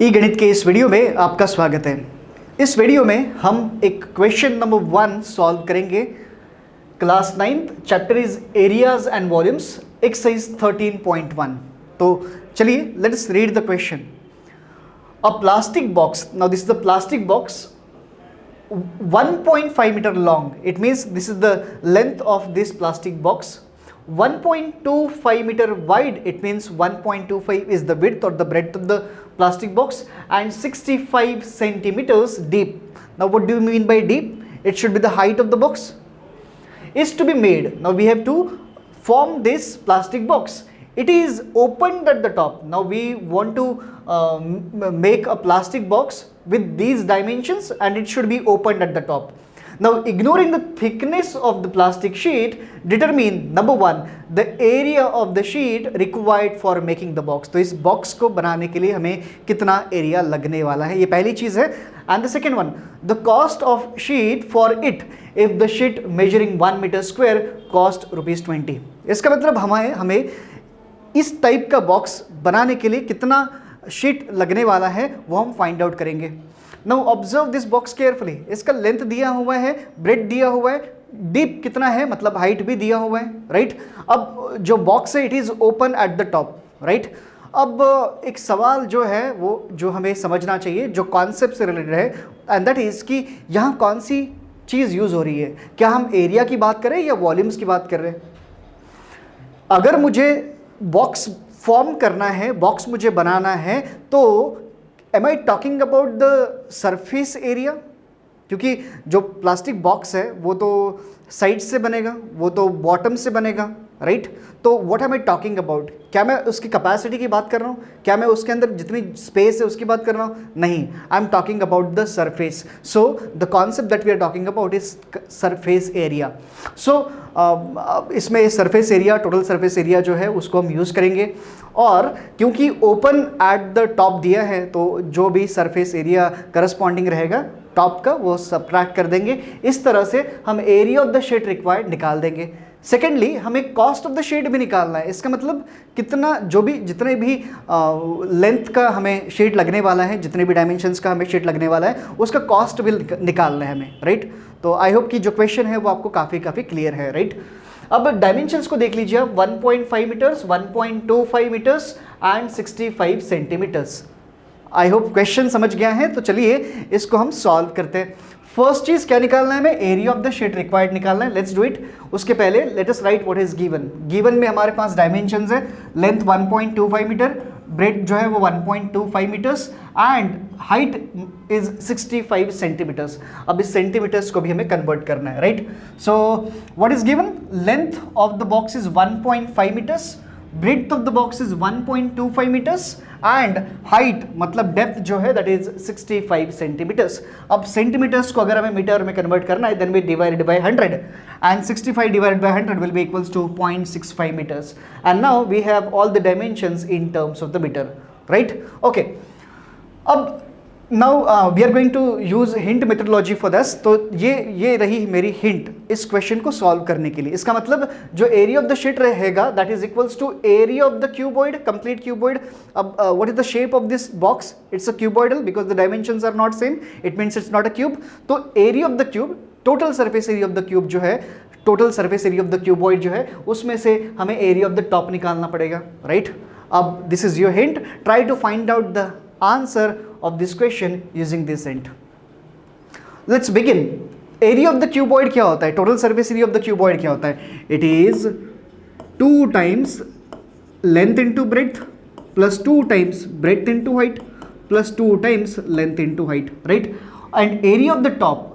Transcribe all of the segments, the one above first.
ई गणित के इस वीडियो में आपका स्वागत है। इस वीडियो में हम एक क्वेश्चन नंबर 1 सॉल्व करेंगे। Class 9th chapter is areas and volumes, exercise 13.1। तो चलिए let's read the question. A plastic box, now this is the plastic box 1.5 meter long. It means this is the length of this plastic box. 1.25 meter wide, it means 1.25 is the width or the breadth of the plastic box, and 65 centimeters deep. Now what do you mean by deep? It should be the height of the box is to be made. Now we have to form this plastic box. It is opened at the top. Now we want to make a plastic box with these dimensions and it should be opened at the top. Now ignoring the thickness of the plastic sheet, determine number 1 the area of the sheet required for making the box. तो इस box को बनाने के लिए हमें कितना area लगने वाला है, ये पहली चीज है. And the second one, the cost of sheet for it if the sheet measuring 1 meter square cost ₹20. इसका मतलब हमें इस टाइप का बॉक्स बनाने के लिए कितना शीट लगने वाला है वो हम फाइंड आउट करेंगे. Now observe this box carefully. इसका लेंथ दिया हुआ है, ब्रेड दिया हुआ है, डीप कितना है मतलब हाइट भी दिया हुआ है, राइट. अब जो बॉक्स है it is open at the top, right. अब एक सवाल जो है वो जो हमें समझना चाहिए जो कॉन्सेप्ट से रिलेटेड है, एंड दैट इज कि यहाँ कौन सी चीज़ यूज हो रही है. क्या हम एरिया की बात करें या वॉल्यूम्स की बात कर रहे हैं. अगर मुझे बॉक्स फॉर्म करना है, बॉक्स मुझे बनाना है, तो am I talking about the surface area, क्योंकि जो प्लास्टिक बॉक्स है वो तो साइड से बनेगा, वो तो बॉटम से बनेगा, राइट. तो what am I talking about, क्या मैं उसकी कैपेसिटी की बात कर रहा हूँ, क्या मैं उसके अंदर जितनी स्पेस है उसकी बात कर रहा हूँ, नहीं. I am talking about the surface. So the concept that we are talking about is surface area. So इसमें surface area, total surface area जो है उसको हम यूज़ करेंगे. और क्योंकि ओपन एट द टॉप दिया है तो जो भी सरफेस एरिया करस्पॉन्डिंग रहेगा टॉप का वो सबट्रैक्ट कर देंगे. इस तरह से हम area of the sheet required निकाल देंगे. सेकेंडली हमें कॉस्ट ऑफ द शीट भी निकालना है. इसका मतलब कितना जो भी जितने भी लेंथ का हमें शीट लगने वाला है, जितने भी डायमेंशंस का हमें शीट लगने वाला है उसका कॉस्ट भी निकालना है हमें, राइट. तो आई होप कि जो क्वेश्चन है वो आपको काफ़ी क्लियर है, राइट. अब डायमेंशंस को देख लीजिए आप. 1.5 metres, 1.25 metres and 65 centimetres. I hope question समझ गया है. तो चलिए इसको हम सॉल्व करते हैं. फर्स्ट चीज क्या निकालना है हमें, area of the sheet required निकालना है. Let's do it. उसके पहले let us write what is given. Given में हमारे पास डायमेंशंस है. लेंथ 1.25 मीटर, ब्रेड जो है वो 1.25 metres and height is 65 centimetres. अब इस सेंटीमीटर्स को भी हमें कन्वर्ट करना है, right. So what is given, length of the box is 1.5 metres, breadth of the box is 1.25 metres and height मतलब डेप्थ जो है दैट इज 65 सेंटीमीटर्स. अब सेंटीमीटर्स को अगर हमें मीटर में कन्वर्ट करना है then we divided by 100 and 65 divided by 100 will be equals to 0.65 meters. And now we have all the dimensions in terms of the meter, right? Okay. अब now we are going to use hint methodology for this. तो ये रही मेरी hint इस question को solve करने के लिए. इसका मतलब जो एरिया ऑफ द शीट रहेगा that is equals to area of the cuboid, complete cuboid. अब what is the shape of this box, it's a cuboidal because the dimensions are not same, it means it's not a cube. तो area of the cube, total surface area of the cube जो है, total surface area of the cuboid जो है उसमें से हमें area of the top निकालना पड़ेगा, राइट. अब this is your hint. Try to find out the answer of this question using this hint. Let's begin. Area of the cuboid क्या होता है, total surface area of the cuboid क्या होता है, it is 2 times length into breadth plus 2 times breadth into height plus 2 times length into height, right. And area of the top,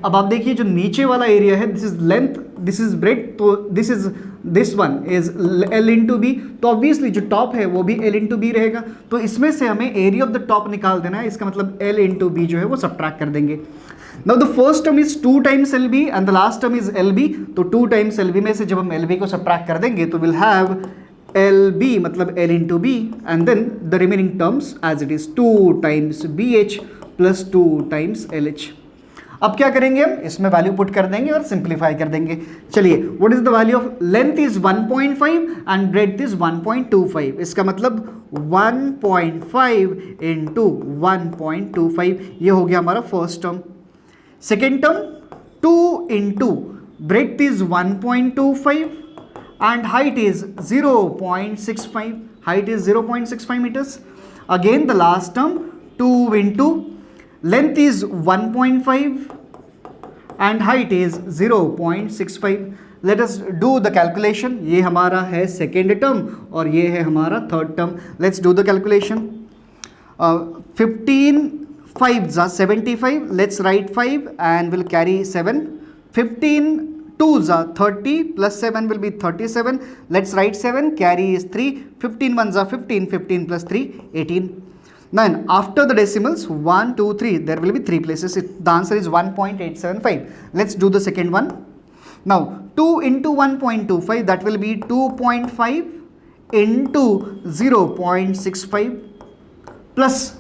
अब आप देखिए जो नीचे वाला एरिया है this is length, this is breadth, तो this one is L into B. तो obviously जो टॉप है वो भी L इंटू बी रहेगा. तो इसमें से हमें एरिया ऑफ द टॉप निकाल देना है. इसका मतलब L इंटू बी जो है वो सबट्रैक्ट कर देंगे. Now the first term is 2 times LB and the last term is LB. तो 2 times LB में से जब हम LB को सबट्रैक्ट कर देंगे तो विल हैव LB मतलब L into B and then the remaining terms as it is 2 times BH plus 2 times LH. अब क्या करेंगे हम, इसमें वैल्यू पुट कर देंगे और सिंप्लीफाई कर देंगे। चलिए, what is the value of length is 1.5 and breadth is 1.25, इसका मतलब 1.5 इंटू 1.25, ये हो गया हमारा first term. Second term 2 into breadth is 1.25 and height is 0.65, height is 0.65 meters. Again the last term 2 into length is 1.5 and height is 0.65. Let us do the calculation. ये हमारा है second term और ये है हमारा third term. Let's do the calculation. 15 5s are 75. Let's write 5 and we'll carry 7. 15 2s are 30 plus 7 will be 37. Let's write 7, carry is 3. 15 1s are 15, 15 plus 3 18. Then after the decimals 1 2 3 there will be 3 places. The answer is 1.875. Let's do the second one. Now 2 into 1.25, that will be 2.5 into 0.65 plus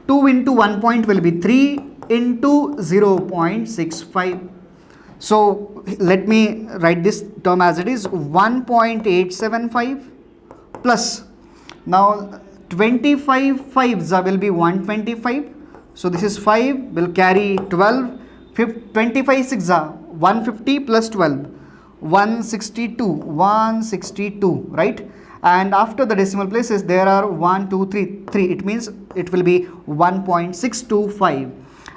2 into 1 point will be 3 into 0.65. So let me write this term as it is, 1.875 plus, now 25 5s will be 125, so this is 5 will carry 12, 25 6s are 150 plus 12 162, right? And after the decimal places there are 1 2 3, it means it will be 1.625.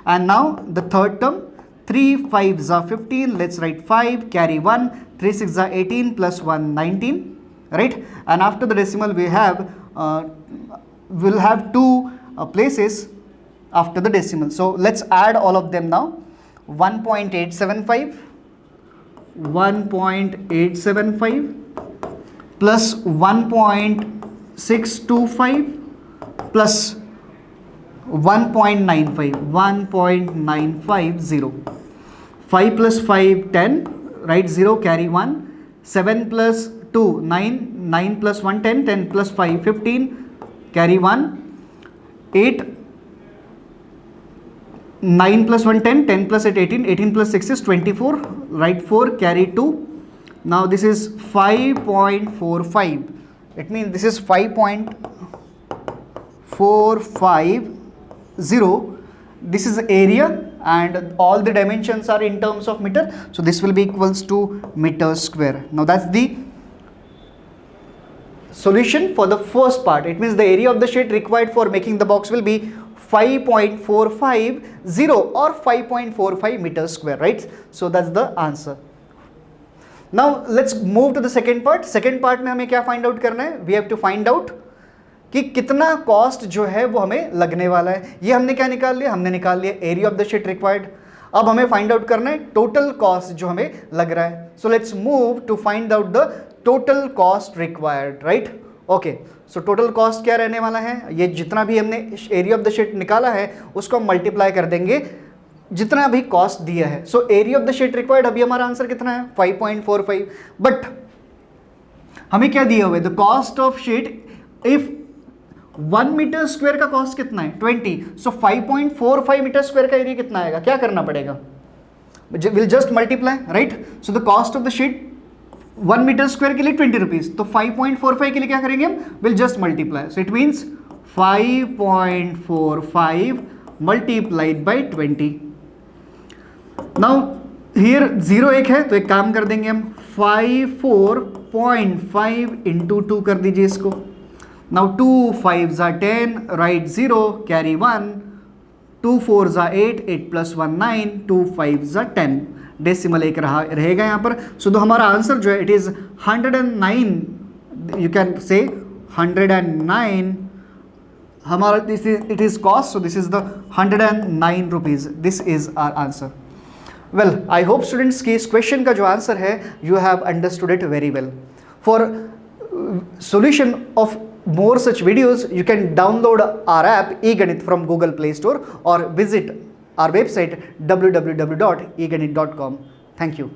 And now the third term, 3 5s are 15, let's write 5, carry 1, 3 6s are 18 plus 1 19, right? And after the decimal we have we'll have 2 places after the decimal, so let's add all of them now. 1.875 plus 1.625 plus 1.950. 5 plus 5 10, write 0, carry 1. 7 plus 2 9, 9 plus 1 10, 10 plus 5 15, carry 1. 8 9 plus 1 10, 10 plus 8 18, 18 plus 6 is 24, write 4, carry 2. Now this is 5.45, it means this is 5.450. This is area and all the dimensions are in terms of meter, so this will be equals to meters square. Now that's the solution for the first part. It means the area of the sheet required for making the box will be 5.450 or 5.45 meters square, right? So that's the answer. Now let's move to the second part. Second part में हमें क्या find out करना है? We have to find out कि कितना cost जो है वो हमें लगने वाला है। ये हमने क्या निकाल लिया? हमने निकाल लिया area of the sheet required. अब हमें फाइंड आउट करना है टोटल कॉस्ट जो हमें लग रहा है। So let's move to find out the total cost required, right? Okay, so total cost क्या रहने वाला है? ये जितना भी हमने एरिया ऑफ द शीट निकाला है उसको हम मल्टीप्लाई कर देंगे जितना भी कॉस्ट दिया है। So area of the sheet required, अभी हमारा आंसर कितना है? 5.45। बट हमें क्या दिया हुआ है? The cost of sheet, if 1 metre square का कॉस्ट कितना है? 20। सो 5.45 मीटर स्क्वायर का एरिया कितना आएगा? क्या करना पड़ेगा? Will just multiply, right? So the cost of the sheet 1 metre square के लिए 20 रुपीज, तो 5.45 के लिए क्या करेंगे हम? Will just multiply. So it means 5.45 multiplied by 20। Now here 0 एक है तो एक काम कर देंगे हम, 54.5 इंटू 2 कर दीजिए इसको। Now 2 5s are 10, write 0, carry 1, 2 4s are 8, 8 plus 1 9, 2 5s are 10, decimal एक रहेगा यहाँ पर। सो तो हमारा आंसर जो है it is 109, you can say 109 हमारा it is cost, so this is the 109 rupees, this is our answer. Well, I hope students कि इस क्वेश्चन का जो आंसर है you have understood it very well. For solution of more such videos, you can download our app eGanit from Google Play Store or visit our website www.eganit.com. Thank you.